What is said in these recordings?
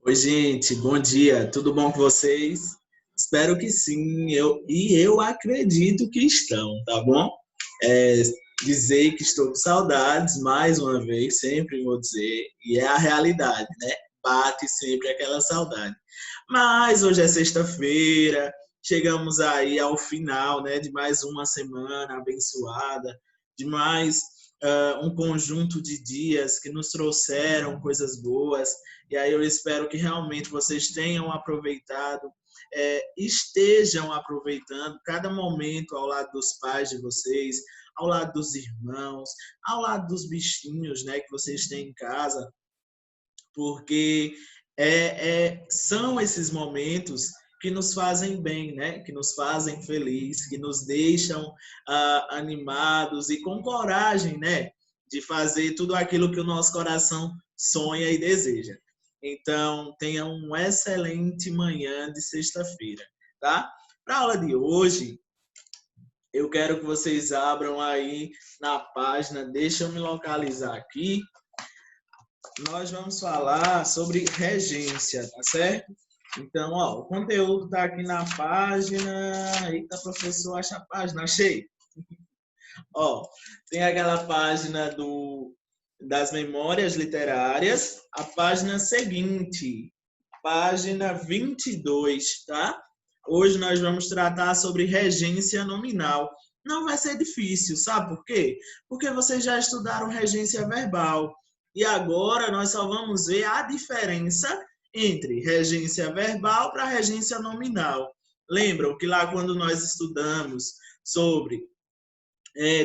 Oi, gente, bom dia, tudo bom com vocês? Espero que sim, eu acredito que estão, tá bom? É, dizer que estou com saudades, mais uma vez, sempre vou dizer, e é a realidade, né? Bate sempre aquela saudade. Mas hoje é sexta-feira, chegamos aí ao final, né, de mais uma semana abençoada, de mais um conjunto de dias que nos trouxeram coisas boas. E aí eu espero que realmente vocês tenham aproveitado, estejam aproveitando cada momento ao lado dos pais de vocês, ao lado dos irmãos, ao lado dos bichinhos, né, que vocês têm em casa, porque são esses momentos que nos fazem bem, né? Que nos fazem felizes, que nos deixam animados e com coragem, né? De fazer tudo aquilo que o nosso coração sonha e deseja. Então, tenha uma excelente manhã de sexta-feira, tá? Para a aula de hoje, eu quero que vocês abram aí na página, deixa eu me localizar aqui. Nós vamos falar sobre regência, tá certo? Então, ó, o conteúdo está aqui na página. Eita, professor, acha a página, achei. Ó, tem aquela página das memórias literárias, a página seguinte, página 22, tá? Hoje nós vamos tratar sobre regência nominal. Não vai ser difícil, sabe por quê? Porque vocês já estudaram regência verbal. E agora nós só vamos ver a diferença entre regência verbal para regência nominal. Lembram que lá quando nós estudamos sobre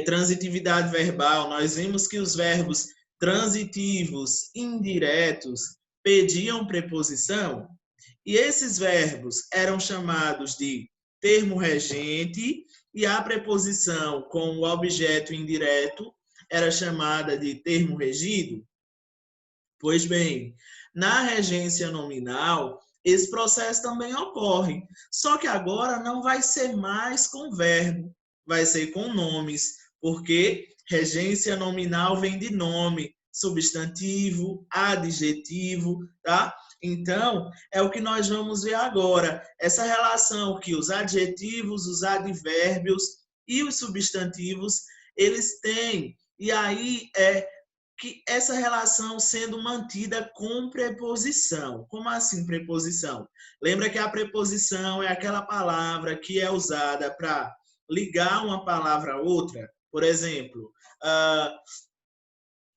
transitividade verbal, nós vimos que os verbos transitivos indiretos pediam preposição, e esses verbos eram chamados de termo regente, e a preposição com o objeto indireto era chamada de termo regido. Pois bem, na regência nominal, esse processo também ocorre, só que agora não vai ser mais com verbo, vai ser com nomes, porque regência nominal vem de nome, substantivo, adjetivo, tá? Então, é o que nós vamos ver agora, essa relação que os adjetivos, os advérbios e os substantivos, eles têm. E aí que essa relação sendo mantida com preposição. Como assim preposição? Lembra que a preposição é aquela palavra que é usada para ligar uma palavra a outra? Por exemplo,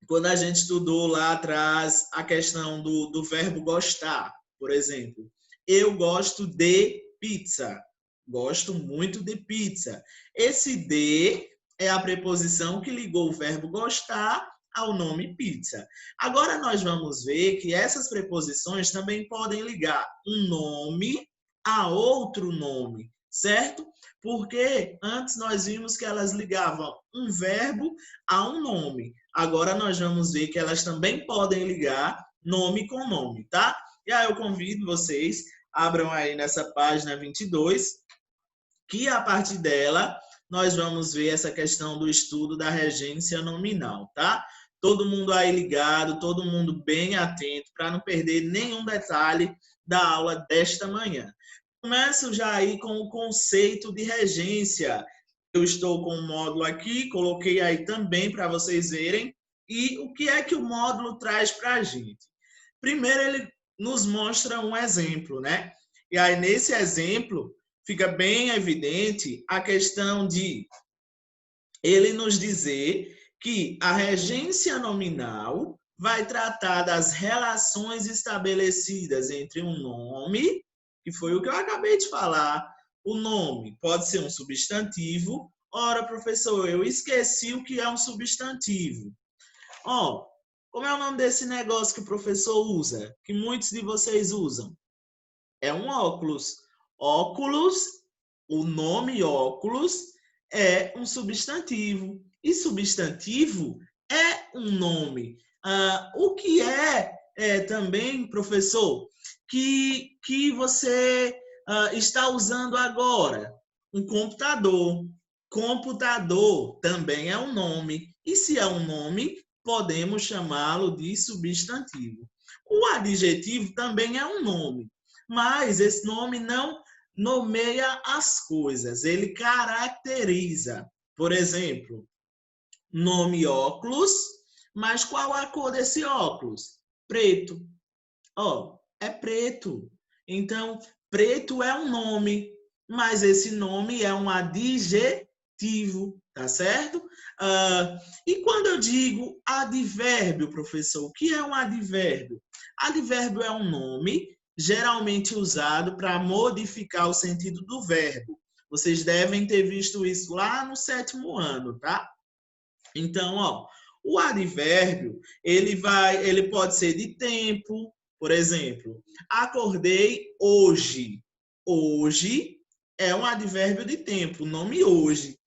quando a gente estudou lá atrás a questão do verbo gostar, por exemplo, eu gosto de pizza, gosto muito de pizza. Esse de é a preposição que ligou o verbo gostar ao nome pizza. Agora nós vamos ver que essas preposições também podem ligar um nome a outro nome, certo? Porque antes nós vimos que elas ligavam um verbo a um nome. Agora nós vamos ver que elas também podem ligar nome com nome, tá? E aí eu convido vocês, abram aí nessa página 22, que a partir dela nós vamos ver essa questão do estudo da regência nominal, tá? Todo mundo aí ligado, todo mundo bem atento para não perder nenhum detalhe da aula desta manhã. Começo já aí com o conceito de regência. Eu estou com um módulo aqui, coloquei aí também para vocês verem. E o que é que o módulo traz para a gente? Primeiro, ele nos mostra um exemplo, né? E aí, nesse exemplo, fica bem evidente a questão de ele nos dizer que a regência nominal vai tratar das relações estabelecidas entre um nome, que foi o que eu acabei de falar. O nome pode ser um substantivo. Ora, professor, eu esqueci o que é um substantivo. Ó, como é o nome desse negócio que o professor usa, que muitos de vocês usam? É um óculos. Óculos, o nome óculos é um substantivo. E substantivo é um nome. O que é também, professor, que você está usando agora? Um computador. Computador também é um nome. E se é um nome, podemos chamá-lo de substantivo. O adjetivo também é um nome, mas esse nome não nomeia as coisas, ele caracteriza. Por exemplo, nome óculos, mas qual a cor desse óculos? Preto. Ó, é preto. Então, preto é um nome, mas esse nome é um adjetivo, tá certo? E quando eu digo advérbio, professor, o que é um advérbio? Advérbio é um nome geralmente usado para modificar o sentido do verbo. Vocês devem ter visto isso lá no 7º ano, tá? Então, ó, o advérbio, ele pode ser de tempo, por exemplo, acordei hoje. Hoje é um advérbio de tempo, o nome hoje.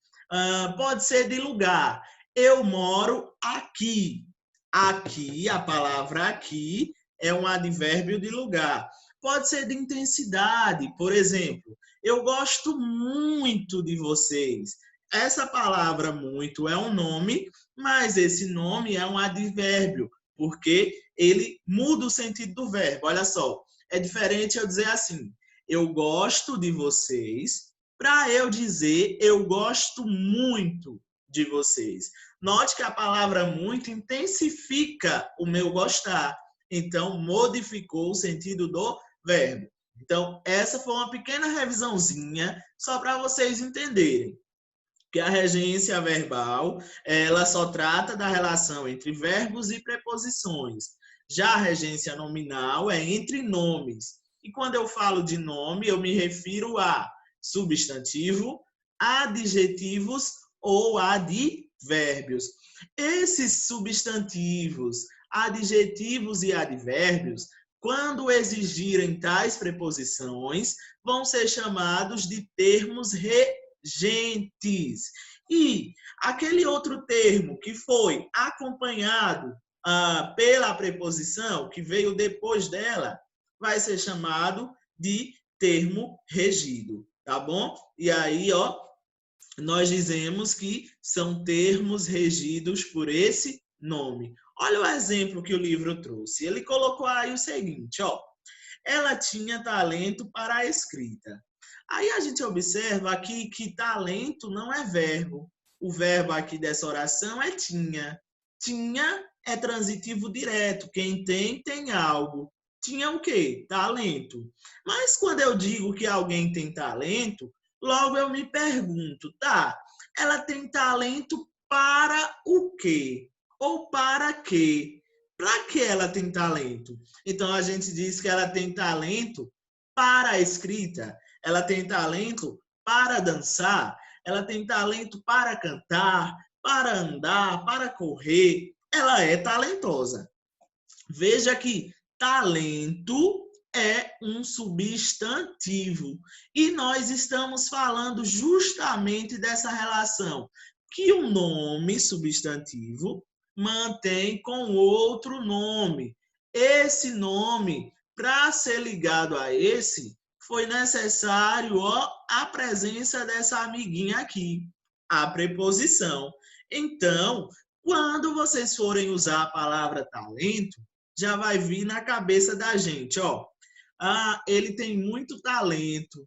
Pode ser de lugar. Eu moro aqui. Aqui, a palavra aqui é um advérbio de lugar. Pode ser de intensidade, por exemplo, eu gosto muito de vocês. Essa palavra muito é um nome, mas esse nome é um advérbio, porque ele muda o sentido do verbo. Olha só, é diferente eu dizer assim, eu gosto de vocês, para eu dizer eu gosto muito de vocês. Note que a palavra muito intensifica o meu gostar, então modificou o sentido do verbo. Então, essa foi uma pequena revisãozinha, só para vocês entenderem que a regência verbal, ela só trata da relação entre verbos e preposições. Já a regência nominal é entre nomes. E quando eu falo de nome, eu me refiro a substantivo, adjetivos ou advérbios. Esses substantivos, adjetivos e advérbios, quando exigirem tais preposições, vão ser chamados de termos regentes. E aquele outro termo que foi acompanhado pela preposição, que veio depois dela, vai ser chamado de termo regido, tá bom? E aí, ó, nós dizemos que são termos regidos por esse nome. Olha o exemplo que o livro trouxe. Ele colocou aí o seguinte, ó. Ela tinha talento para a escrita. Aí a gente observa aqui que talento não é verbo. O verbo aqui dessa oração é tinha. Tinha é transitivo direto. Quem tem, tem algo. Tinha o quê? Talento. Mas quando eu digo que alguém tem talento, logo eu me pergunto, tá, ela tem talento para o quê? Ou para quê? Para que ela tem talento? Então a gente diz que ela tem talento para a escrita, ela tem talento para dançar, ela tem talento para cantar, para andar, para correr. Ela é talentosa. Veja que talento é um substantivo. E nós estamos falando justamente dessa relação que o nome substantivo mantém com outro nome. Esse nome, para ser ligado a esse, foi necessário a presença dessa amiguinha aqui, a preposição. Então, quando vocês forem usar a palavra talento, já vai vir na cabeça da gente, ó. Ele tem muito talento.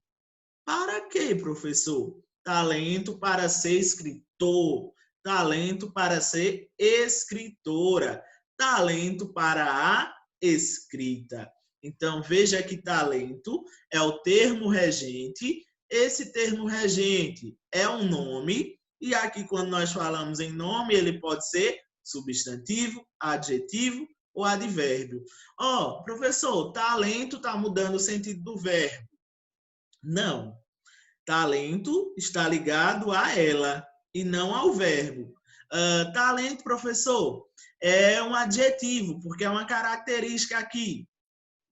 Para quê, professor? Talento para ser escritor, talento para ser escritora, talento para a escrita. Então, veja que talento é o termo regente. Esse termo regente é um nome, e aqui, quando nós falamos em nome, ele pode ser substantivo, adjetivo ou advérbio. Professor, talento está mudando o sentido do verbo. Não. Talento está ligado a ela e não ao verbo. Talento, professor, é um adjetivo, porque é uma característica aqui.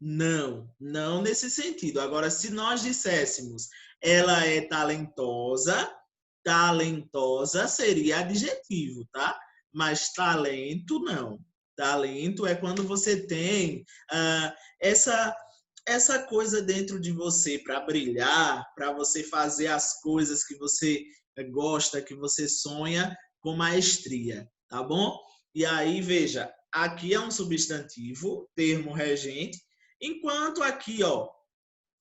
Não, não nesse sentido. Agora, se nós disséssemos ela é talentosa, talentosa seria adjetivo, tá? Mas talento, não. Talento é quando você tem essa coisa dentro de você para brilhar, para você fazer as coisas que você gosta, que você sonha com maestria, tá bom? E aí, veja, aqui é um substantivo, termo regente, enquanto aqui, ó,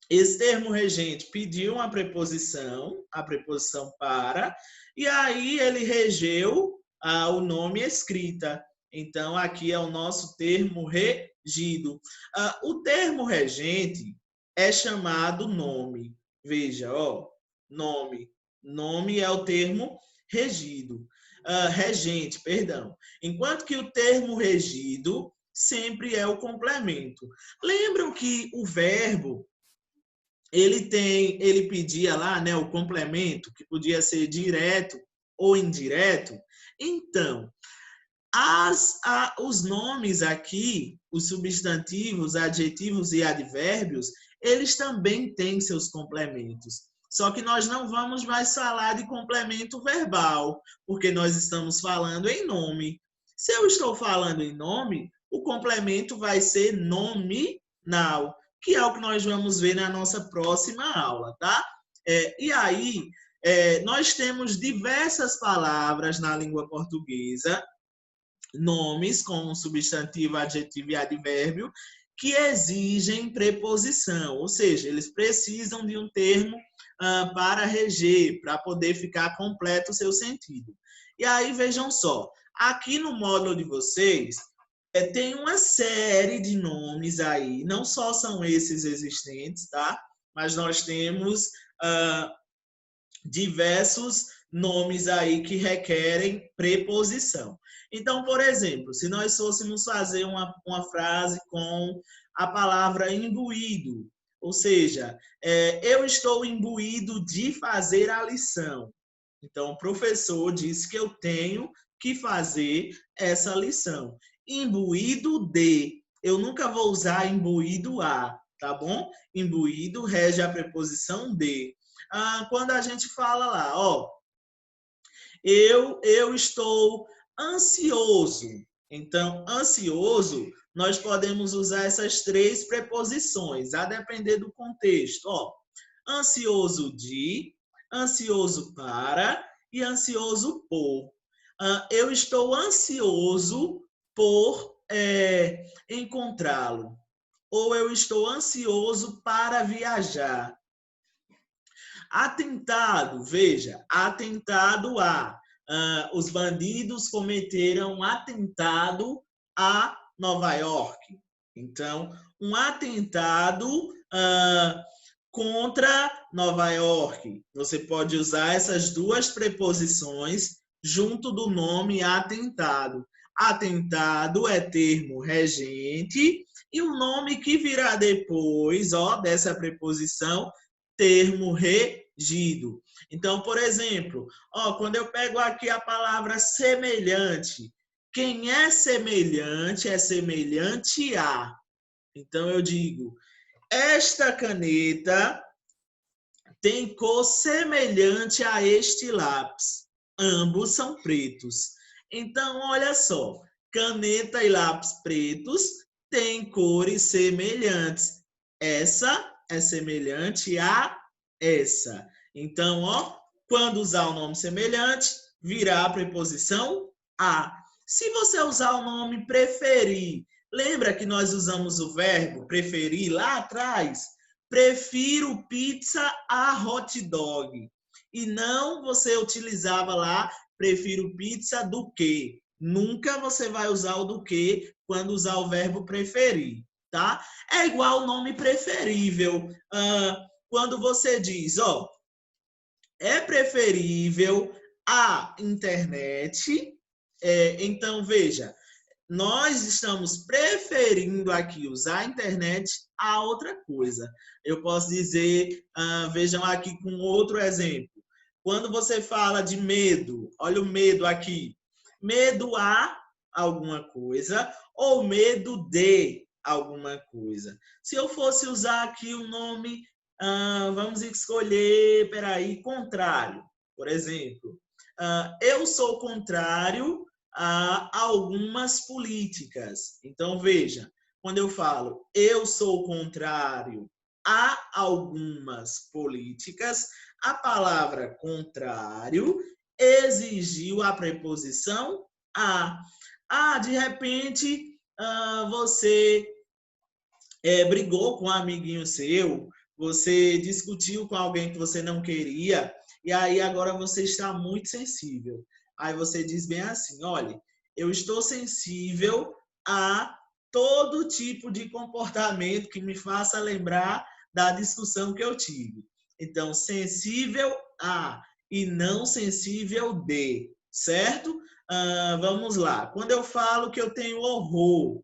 esse termo regente pediu uma preposição, a preposição para, e aí ele regeu o nome escrita. Então, aqui é o nosso termo regido. O termo regente é chamado nome. Veja, ó, nome. Nome é o termo regido. Regente, perdão. Enquanto que o termo regido sempre é o complemento. Lembram que o verbo ele pedia lá, né, o complemento, que podia ser direto ou indireto. Então, os nomes aqui, os substantivos, adjetivos e advérbios, eles também têm seus complementos. Só que nós não vamos mais falar de complemento verbal, porque nós estamos falando em nome. Se eu estou falando em nome, o complemento vai ser nominal, que é o que nós vamos ver na nossa próxima aula, tá? E aí, nós temos diversas palavras na língua portuguesa, nomes como substantivo, adjetivo e advérbio, que exigem preposição, ou seja, eles precisam de um termo para reger, para poder ficar completo o seu sentido. E aí, vejam só, aqui no módulo de vocês, tem uma série de nomes aí, não só são esses existentes, tá? Mas nós temos diversos nomes aí que requerem preposição. Então, por exemplo, se nós fôssemos fazer uma frase com a palavra imbuído, ou seja, eu estou imbuído de fazer a lição. Então, o professor disse que eu tenho que fazer essa lição. Imbuído de, eu nunca vou usar imbuído a, tá bom? Imbuído rege a preposição de. Quando a gente fala lá, ó, eu estou ansioso. Então, ansioso, nós podemos usar essas três preposições, a depender do contexto. Ó, ansioso de, ansioso para e ansioso por. Eu estou ansioso por encontrá-lo. Ou eu estou ansioso para viajar. Atentado, veja, atentado a. Os bandidos cometeram um atentado a Nova York. Então, um atentado contra Nova York. Você pode usar essas duas preposições junto do nome atentado. Atentado é termo regente e o nome que virá depois, ó, dessa preposição, termo regido. Então, por exemplo, ó, quando eu pego aqui a palavra semelhante, quem é semelhante a. Então, eu digo, esta caneta tem cor semelhante a este lápis. Ambos são pretos. Então, olha só, caneta e lápis pretos têm cores semelhantes. Essa é semelhante a essa. Então, ó, quando usar o nome semelhante, virá a preposição a. Se você usar o nome preferir, lembra que nós usamos o verbo preferir lá atrás? Prefiro pizza a hot dog. E não você utilizava lá, prefiro pizza do que. Nunca você vai usar o do que quando usar o verbo preferir, tá? É igual o nome preferível. Quando você diz, ó, é preferível a internet. Então, veja, nós estamos preferindo aqui usar a internet a outra coisa. Eu posso dizer, vejam aqui com outro exemplo. Quando você fala de medo, olha o medo aqui. Medo a alguma coisa ou medo de alguma coisa. Se eu fosse usar aqui o nome, vamos escolher, peraí, contrário. Por exemplo, eu sou contrário a algumas políticas. Então, veja, quando eu falo eu sou contrário a algumas políticas, a palavra contrário exigiu a preposição a. De repente, você brigou com um amiguinho seu, você discutiu com alguém que você não queria, e aí agora você está muito sensível. Aí você diz bem assim, olha, eu estou sensível a todo tipo de comportamento que me faça lembrar da discussão que eu tive. Então, sensível a e não sensível de, certo? Vamos lá. Quando eu falo que eu tenho horror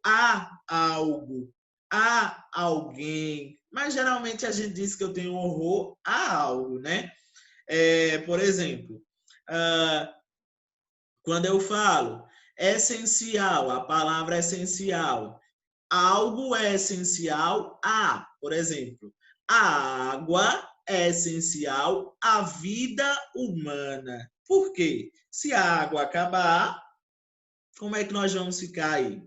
a algo, a alguém. Mas geralmente a gente diz que eu tenho horror a algo, né? Por exemplo, quando eu falo essencial, a palavra essencial, algo é essencial a, por exemplo, a água é essencial à vida humana. Por quê? Se a água acabar, como é que nós vamos ficar aí?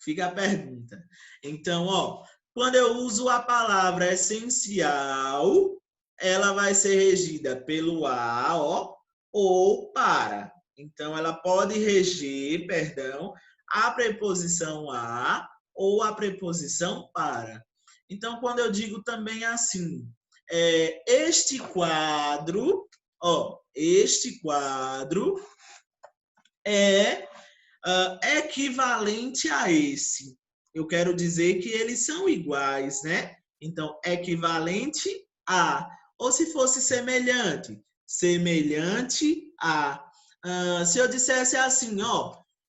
Fica a pergunta. Então, quando eu uso a palavra essencial, ela vai ser regida pelo a, ou para. Então, ela pode reger, a preposição a ou a preposição para. Então, quando eu digo também assim, este quadro é equivalente a esse. Eu quero dizer que eles são iguais, né? Então, equivalente a. Ou se fosse semelhante, semelhante a. Se eu dissesse assim,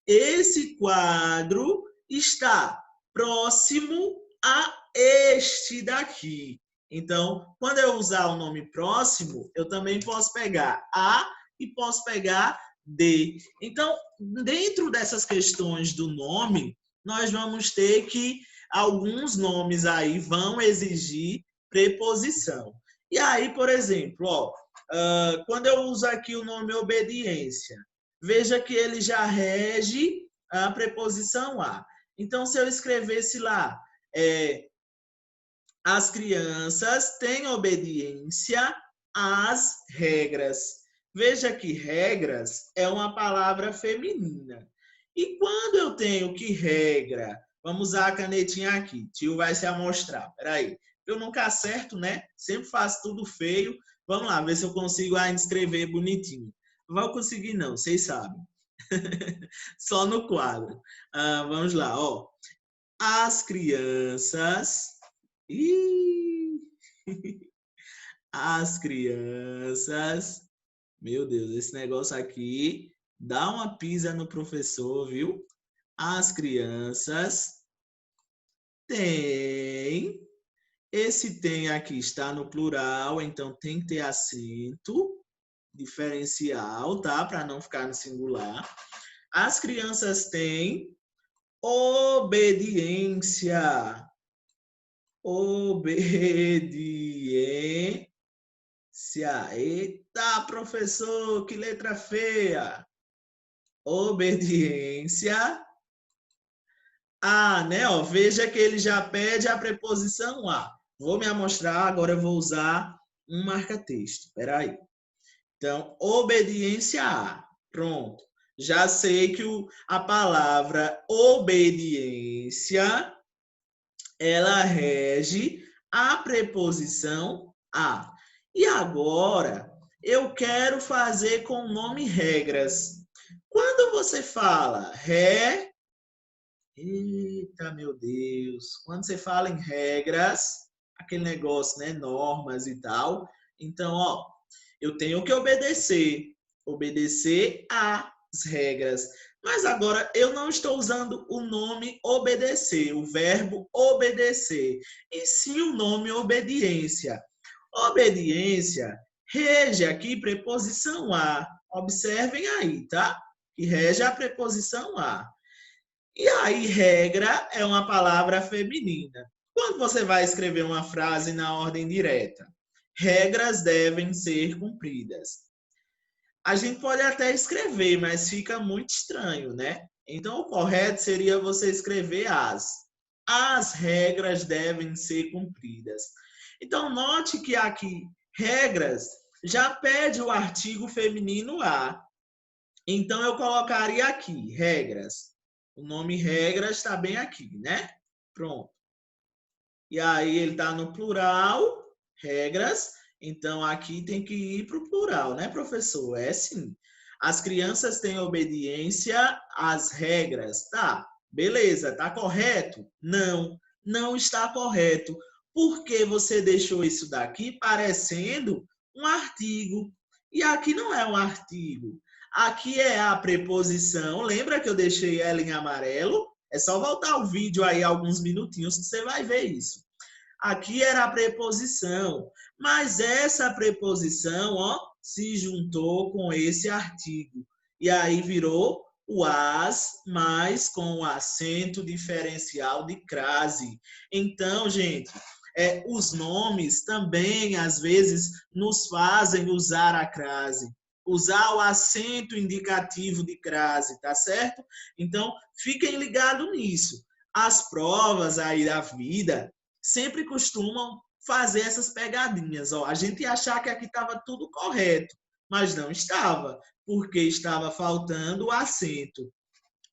esse quadro está próximo a este daqui. Então, quando eu usar o nome próximo, eu também posso pegar a e posso pegar de. Então, dentro dessas questões do nome, nós vamos ter que alguns nomes aí vão exigir preposição. E aí, por exemplo, quando eu uso aqui o nome obediência, veja que ele já rege a preposição a. Então, se eu escrevesse lá, as crianças têm obediência às regras. Veja que regras é uma palavra feminina. E quando eu tenho que regra, vamos usar a canetinha aqui, tio vai se amostrar. Peraí, eu nunca acerto, né? Sempre faço tudo feio. Vamos lá, ver se eu consigo ainda escrever bonitinho. Não vou conseguir não, vocês sabem. Só no quadro. Vamos lá, As crianças... As crianças... Meu Deus, esse negócio aqui dá uma pisa no professor, viu? As crianças têm... Esse tem aqui está no plural, então tem que ter acento diferencial, tá? Para não ficar no singular. As crianças têm obediência. Obediência. Eita, professor, que letra feia. Obediência a, né? Veja que ele já pede a preposição a. Vou me amostrar, agora eu vou usar um marca-texto. Espera aí. Então, obediência a. Pronto. Já sei que a palavra obediência, ela rege a preposição a. E agora, eu quero fazer com o nome regras. Quando você fala eita, meu Deus. Quando você fala em regras, aquele negócio, né, normas e tal. Então, eu tenho que obedecer às regras. Mas agora eu não estou usando o nome obedecer, o verbo obedecer, e sim o nome obediência. Obediência rege aqui preposição a. Observem aí, tá? Que rege a preposição a. E aí, regra é uma palavra feminina. Quando você vai escrever uma frase na ordem direta, regras devem ser cumpridas. A gente pode até escrever, mas fica muito estranho, né? Então, o correto seria você escrever as. As regras devem ser cumpridas. Então, note que aqui, regras, já pede o artigo feminino a. Então, eu colocaria aqui, regras. O nome regras está bem aqui, né? Pronto. E aí, ele está no plural, regras. Então, aqui tem que ir para o plural, né, professor? É sim. As crianças têm obediência às regras. Tá, beleza, tá correto? Não, não está correto. Por que você deixou isso daqui parecendo um artigo? E aqui não é um artigo. Aqui é a preposição. Lembra que eu deixei ela em amarelo? É só voltar o vídeo aí alguns minutinhos que você vai ver isso. Aqui era a preposição, mas essa preposição, ó, se juntou com esse artigo. E aí virou o as, mas com o acento diferencial de crase. Então, gente, os nomes também, às vezes, nos fazem usar a crase. Usar o acento indicativo de crase, tá certo? Então, fiquem ligados nisso. As provas aí da vida sempre costumam fazer essas pegadinhas. Ó, a gente ia achar que aqui estava tudo correto, mas não estava, porque estava faltando o acento.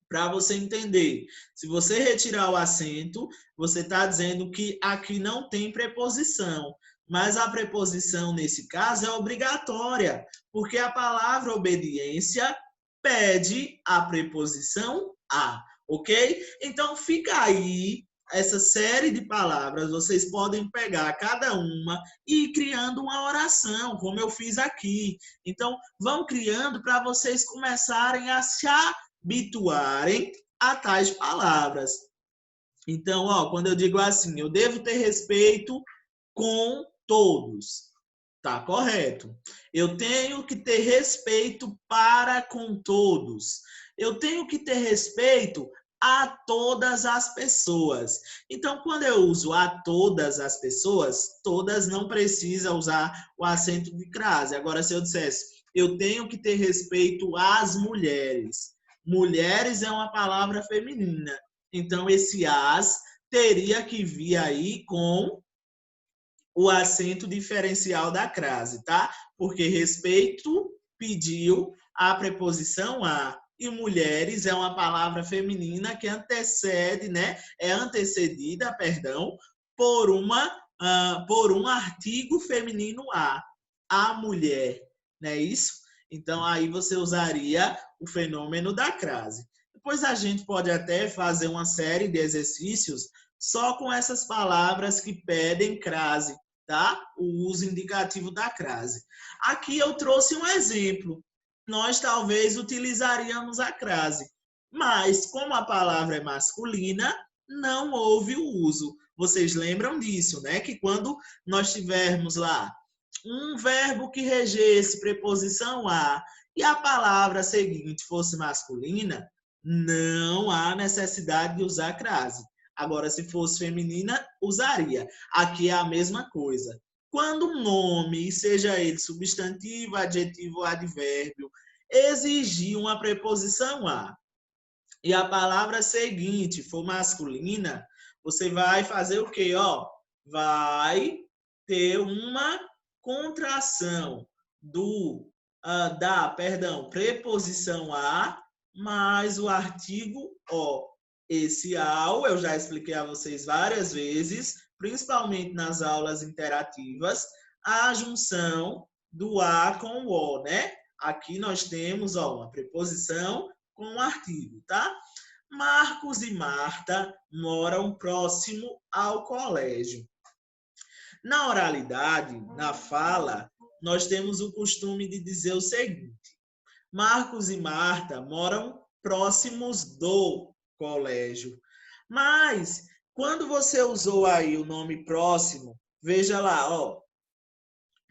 Para você entender, se você retirar o acento, você está dizendo que aqui não tem preposição. Mas a preposição, nesse caso, é obrigatória, porque a palavra obediência pede a preposição a, ok? Então, fica aí essa série de palavras, vocês podem pegar cada uma e ir criando uma oração, como eu fiz aqui. Então, vão criando para vocês começarem a se habituarem a tais palavras. Então, ó, quando eu digo assim, eu devo ter respeito com todos. Tá correto. Eu tenho que ter respeito para com todos. Eu tenho que ter respeito a todas as pessoas. Então, quando eu uso a todas as pessoas, todas não precisa usar o acento de crase. Agora, se eu dissesse, eu tenho que ter respeito às mulheres. Mulheres é uma palavra feminina. Então, esse as teria que vir aí com o acento diferencial da crase, tá? Porque respeito pediu a preposição a. E mulheres é uma palavra feminina que antecede, né? É antecedida, perdão, por um artigo feminino a mulher, não é isso? Então aí você usaria o fenômeno da crase. Depois a gente pode até fazer uma série de exercícios só com essas palavras que pedem crase, tá? O uso indicativo da crase. Aqui eu trouxe um exemplo. Nós talvez utilizaríamos a crase, mas como a palavra é masculina, não houve o uso. Vocês lembram disso, né? Que quando nós tivermos lá um verbo que regesse preposição a e a palavra seguinte fosse masculina, não há necessidade de usar crase. Agora, se fosse feminina, usaria. Aqui é a mesma coisa. Quando um nome, seja ele substantivo, adjetivo ou advérbio, exigir uma preposição a e a palavra seguinte for masculina, você vai fazer o quê? Ó, vai ter uma contração da preposição a mais o artigo o. Esse ao eu já expliquei a vocês várias vezes, principalmente nas aulas interativas, a junção do a com o o, né? Aqui nós temos, ó, uma preposição com um artigo, tá? Marcos e Marta moram próximo ao colégio. Na oralidade, na fala, nós temos o costume de dizer o seguinte: Marcos e Marta moram próximos do colégio. Mas, quando você usou aí o nome próximo, veja lá, ó,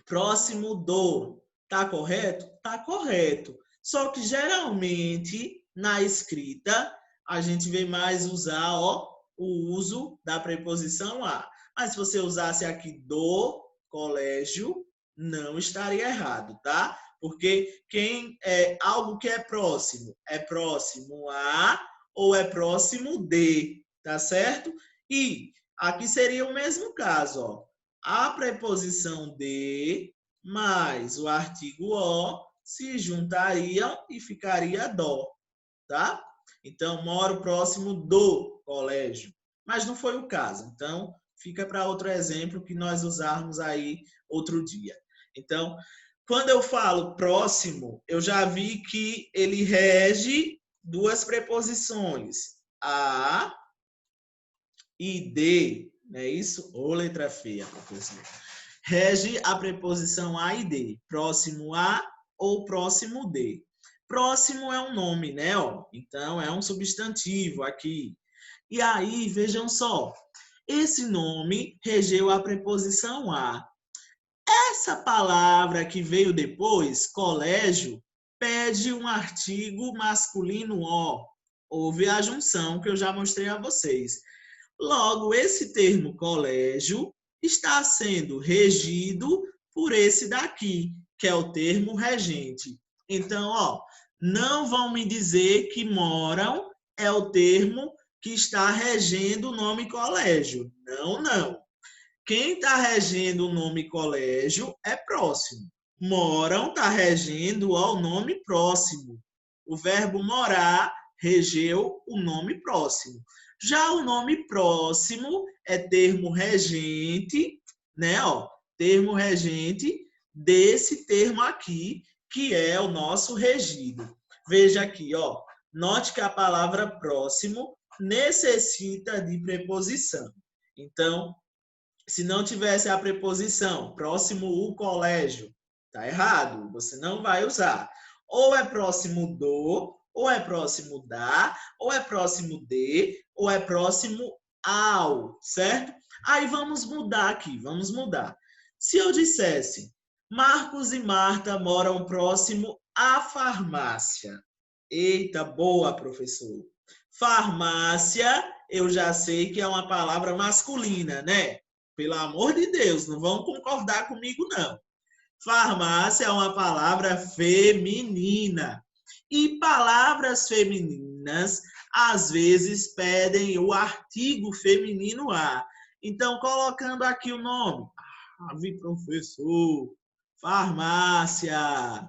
próximo do, tá correto? Tá correto. Só que geralmente na escrita a gente vê mais usar, ó, o uso da preposição a. Mas se você usasse aqui do colégio, não estaria errado, tá? Porque quem é algo que é próximo a ou é próximo de, tá certo? E aqui seria o mesmo caso, ó. A preposição de mais o artigo o se juntariam e ficaria dó, tá? Então, moro próximo do colégio. Mas não foi o caso. Então, fica para outro exemplo que nós usarmos aí outro dia. Então, quando eu falo próximo, eu já vi que ele rege duas preposições, a e de, não é isso? Ou letra feia, professor. Rege a preposição a e de, próximo a ou próximo de. Próximo é um nome, né? Então, é um substantivo aqui. E aí, vejam só, esse nome regeu a preposição a. Essa palavra que veio depois, colégio, pede um artigo masculino o. Houve a junção que eu já mostrei a vocês. Logo, esse termo colégio está sendo regido por esse daqui, que é o termo regente. Então, não vão me dizer que moram é o termo que está regendo o nome colégio. Não, não. Quem está regendo o nome colégio é próximo. Moram está regendo o nome próximo. O verbo morar regeu o nome próximo. Já o nome próximo é termo regente, né? Termo regente desse termo aqui, que é o nosso regido. Veja aqui, note que a palavra próximo necessita de preposição. Então, se não tivesse a preposição próximo o colégio, tá errado, você não vai usar. Ou é próximo do, ou é próximo da, ou é próximo de, ou é próximo ao, certo? Aí vamos mudar aqui, vamos mudar. Se eu dissesse, Marcos e Marta moram próximo à farmácia. Eita, boa, professor. Farmácia, eu já sei que é uma palavra masculina, né? Pelo amor de Deus, não vão concordar comigo, não. Farmácia é uma palavra feminina. E palavras femininas, às vezes, pedem o artigo feminino a. Então, colocando aqui o nome. Vi, professor. Farmácia.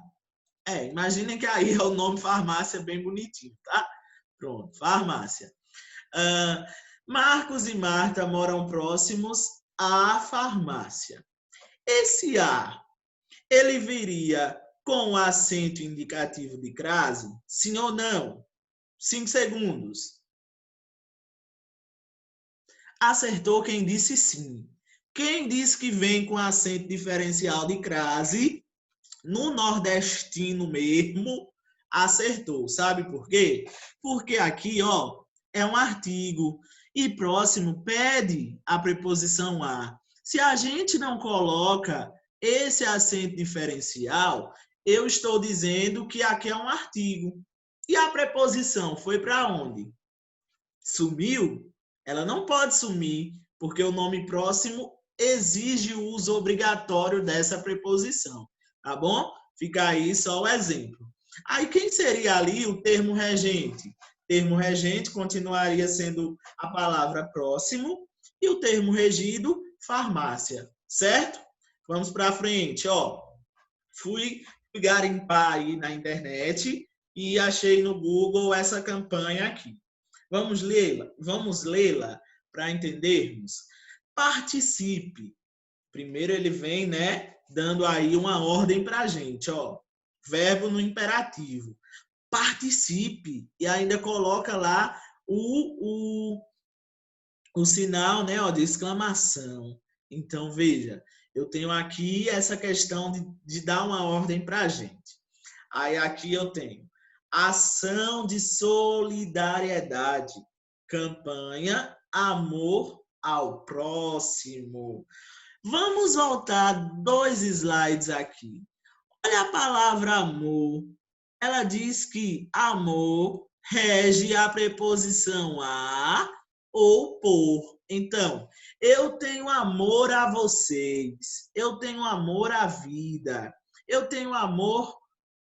Imaginem que aí é o nome farmácia bem bonitinho, tá? Pronto, farmácia. Marcos e Marta moram próximos à farmácia. Esse a, ele viria com acento indicativo de crase? Sim ou não? 5 segundos. Acertou quem disse sim. Quem disse que vem com acento diferencial de crase, no nordestino mesmo, acertou. Sabe por quê? Porque aqui, é um artigo e próximo pede a preposição a. Se a gente não coloca esse acento diferencial, eu estou dizendo que aqui é um artigo. E a preposição foi para onde? Sumiu? Ela não pode sumir, porque o nome próximo exige o uso obrigatório dessa preposição. Tá bom? Fica aí só o exemplo. Aí, quem seria ali o termo regente? Termo regente continuaria sendo a palavra próximo e o termo regido, farmácia, certo? Vamos para frente, Fui garimpar aí na internet e achei no Google essa campanha aqui. Vamos lê-la para entendermos. Participe. Primeiro ele vem, né, dando aí uma ordem para a gente, verbo no imperativo. Participe. E ainda coloca lá o sinal, né, de exclamação. Então, veja, eu tenho aqui essa questão de dar uma ordem para a gente. Aí aqui eu tenho ação de solidariedade, campanha, amor ao próximo. Vamos voltar 2 slides aqui. Olha a palavra amor. Ela diz que amor rege a preposição a ou por. Então, eu tenho amor a vocês. Eu tenho amor à vida. Eu tenho amor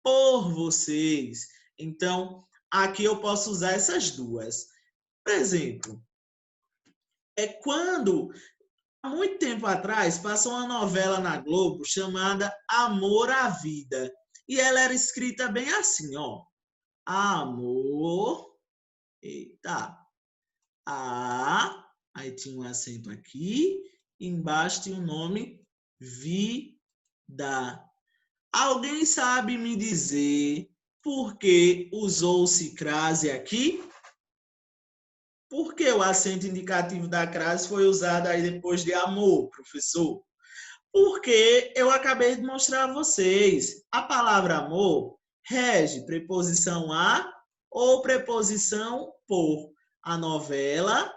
por vocês. Então, aqui eu posso usar essas duas. Por exemplo, quando há muito tempo atrás, passou uma novela na Globo chamada Amor à Vida. E ela era escrita bem assim, ó. Amor, eita, aí tinha um acento aqui, e embaixo tinha o nome vida. Alguém sabe me dizer por que usou-se crase aqui? Por que o acento indicativo da crase foi usado aí depois de amor, professor? Porque eu acabei de mostrar a vocês. A palavra amor rege preposição a ou preposição por. A novela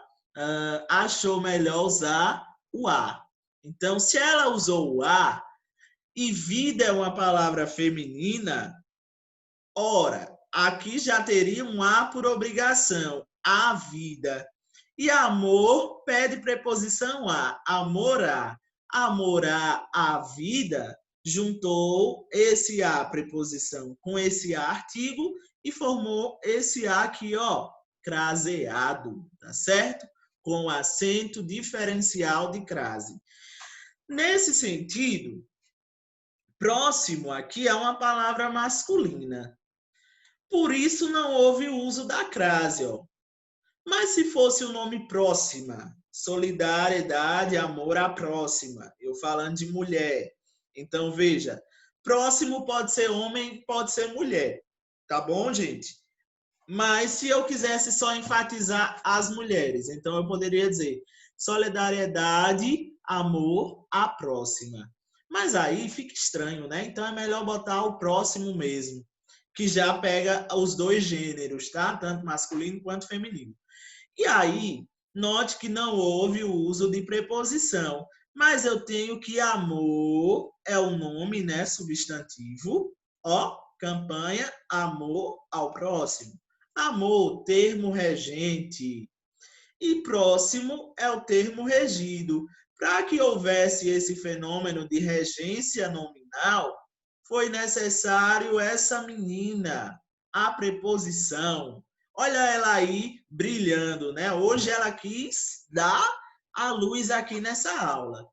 achou melhor usar o a. Então, se ela usou o a e vida é uma palavra feminina, ora, aqui já teria um a por obrigação, a vida. E amor pede preposição a, amorá. Amorá a vida, juntou esse a preposição com esse a artigo e formou esse a aqui, ó, craseado, tá certo? Com acento diferencial de crase. Nesse sentido, próximo aqui é uma palavra masculina. Por isso não houve o uso da crase, ó. Mas se fosse o nome próxima, solidariedade, amor à próxima, eu falando de mulher. Então, veja, próximo pode ser homem, pode ser mulher. Tá bom, gente? Mas se eu quisesse só enfatizar as mulheres, então eu poderia dizer solidariedade, amor à próxima. Mas aí fica estranho, né? Então é melhor botar o próximo mesmo, que já pega os dois gêneros, tá? Tanto masculino quanto feminino. E aí, note que não houve o uso de preposição, mas eu tenho que amor é o nome, né, substantivo, ó, campanha, amor ao próximo. Amor, termo regente. E próximo é o termo regido. Para que houvesse esse fenômeno de regência nominal, foi necessário essa menina, a preposição. Olha ela aí brilhando, né? Hoje ela quis dar a luz aqui nessa aula.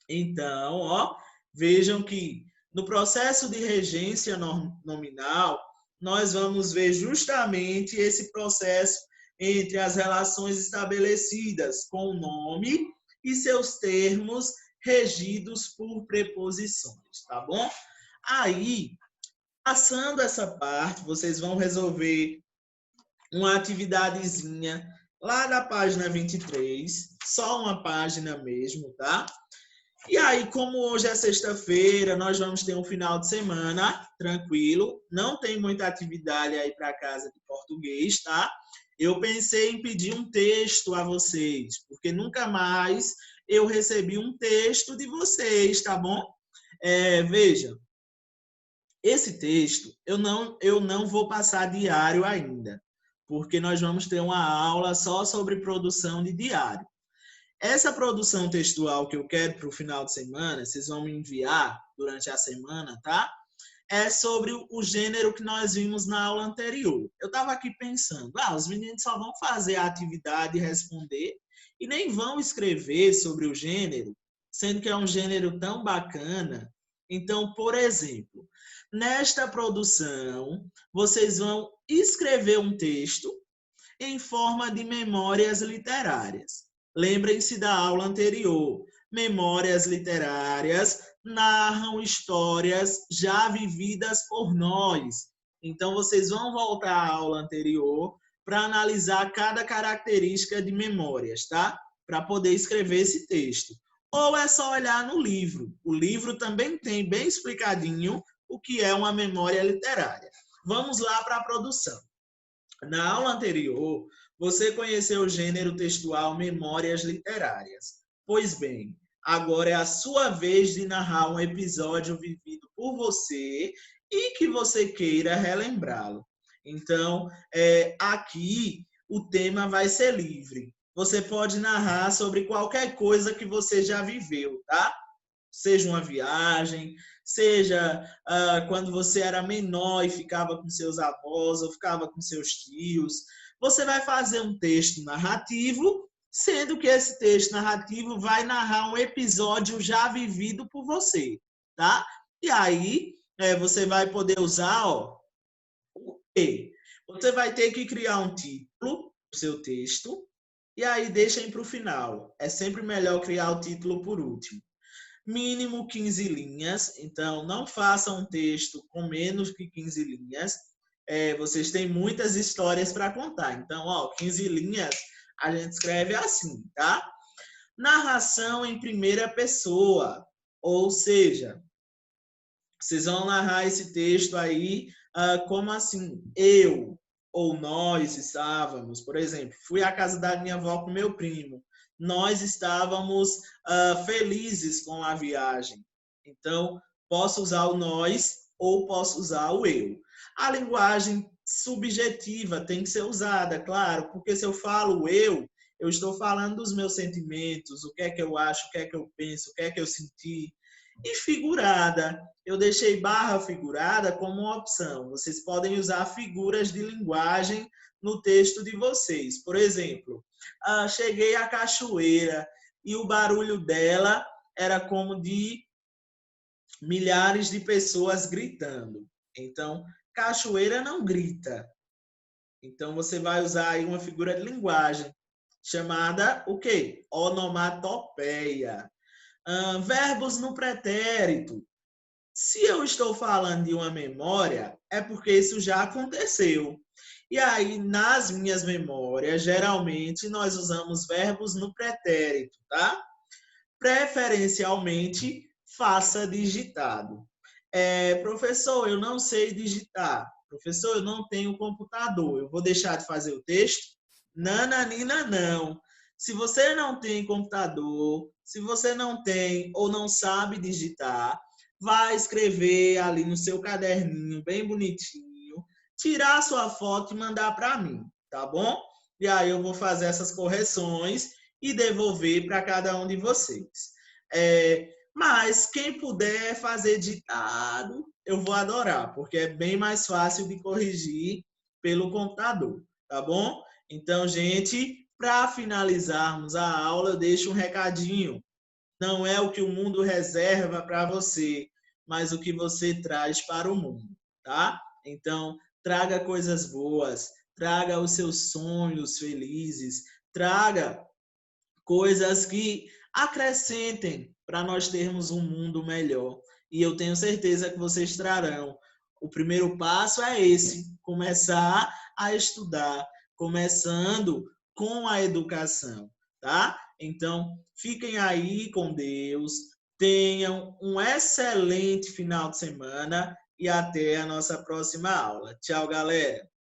Então, ó, vejam que no processo de regência nominal, nós vamos ver justamente esse processo entre as relações estabelecidas com o nome e seus termos regidos por preposições, tá bom? Aí, passando essa parte, vocês vão resolver uma atividadezinha lá na página 23, só uma página mesmo, tá? E aí, como hoje é sexta-feira, nós vamos ter um final de semana tranquilo. Não tem muita atividade aí para casa de português, tá? Eu pensei em pedir um texto a vocês, porque nunca mais eu recebi um texto de vocês, tá bom? Veja, esse texto eu não vou passar diário ainda, porque nós vamos ter uma aula só sobre produção de diário. Essa produção textual que eu quero para o final de semana, vocês vão me enviar durante a semana, tá? É sobre o gênero que nós vimos na aula anterior. Eu estava aqui pensando, os meninos só vão fazer a atividade e responder e nem vão escrever sobre o gênero, sendo que é um gênero tão bacana. Então, por exemplo, nesta produção, vocês vão escrever um texto em forma de memórias literárias. Lembrem-se da aula anterior. Memórias literárias narram histórias já vividas por nós. Então, vocês vão voltar à aula anterior para analisar cada característica de memórias, tá? Para poder escrever esse texto. Ou é só olhar no livro. O livro também tem bem explicadinho o que é uma memória literária. Vamos lá para a produção. Na aula anterior, você conheceu o gênero textual memórias literárias. Pois bem, agora é a sua vez de narrar um episódio vivido por você e que você queira relembrá-lo. Então, aqui o tema vai ser livre. Você pode narrar sobre qualquer coisa que você já viveu, tá? Seja uma viagem, seja quando você era menor e ficava com seus avós ou ficava com seus tios. Você vai fazer um texto narrativo, sendo que esse texto narrativo vai narrar um episódio já vivido por você, tá? E aí, você vai poder usar, ó, o que? Você vai ter que criar um título do seu texto e aí deixem para o final. É sempre melhor criar o título por último. Mínimo 15 linhas, então não façam um texto com menos que 15 linhas. Vocês têm muitas histórias para contar. Então, ó, 15 linhas a gente escreve assim, tá? Narração em primeira pessoa, ou seja, vocês vão narrar esse texto aí como assim, eu ou nós estávamos, por exemplo, fui à casa da minha avó com meu primo, nós estávamos felizes com a viagem. Então, posso usar o nós ou posso usar o eu. A linguagem subjetiva tem que ser usada, claro, porque se eu falo eu estou falando dos meus sentimentos, o que é que eu acho, o que é que eu penso, o que é que eu senti. E figurada, eu deixei barra figurada como uma opção. Vocês podem usar figuras de linguagem no texto de vocês. Por exemplo, cheguei à cachoeira e o barulho dela era como de milhares de pessoas gritando. Então, cachoeira não grita. Então, você vai usar aí uma figura de linguagem chamada o quê? Onomatopeia. Verbos no pretérito. Se eu estou falando de uma memória, é porque isso já aconteceu. E aí, nas minhas memórias, geralmente nós usamos verbos no pretérito, tá? Preferencialmente, faça digitado. Professor, eu não sei digitar. Professor, eu não tenho computador. Eu vou deixar de fazer o texto? Nananina, não. Se você não tem computador, se você não tem ou não sabe digitar, vai escrever ali no seu caderninho, bem bonitinho, tirar a sua foto e mandar para mim, tá bom? E aí eu vou fazer essas correções e devolver para cada um de vocês. Mas quem puder fazer ditado, eu vou adorar, porque é bem mais fácil de corrigir pelo computador, tá bom? Então, gente, para finalizarmos a aula, eu deixo um recadinho. Não é o que o mundo reserva para você, mas o que você traz para o mundo, tá? Então, traga coisas boas, traga os seus sonhos felizes, traga coisas que acrescentem para nós termos um mundo melhor. E eu tenho certeza que vocês trarão. O primeiro passo é esse, começar a estudar, começando com a educação, tá? Então, fiquem aí com Deus, tenham um excelente final de semana e até a nossa próxima aula. Tchau, galera!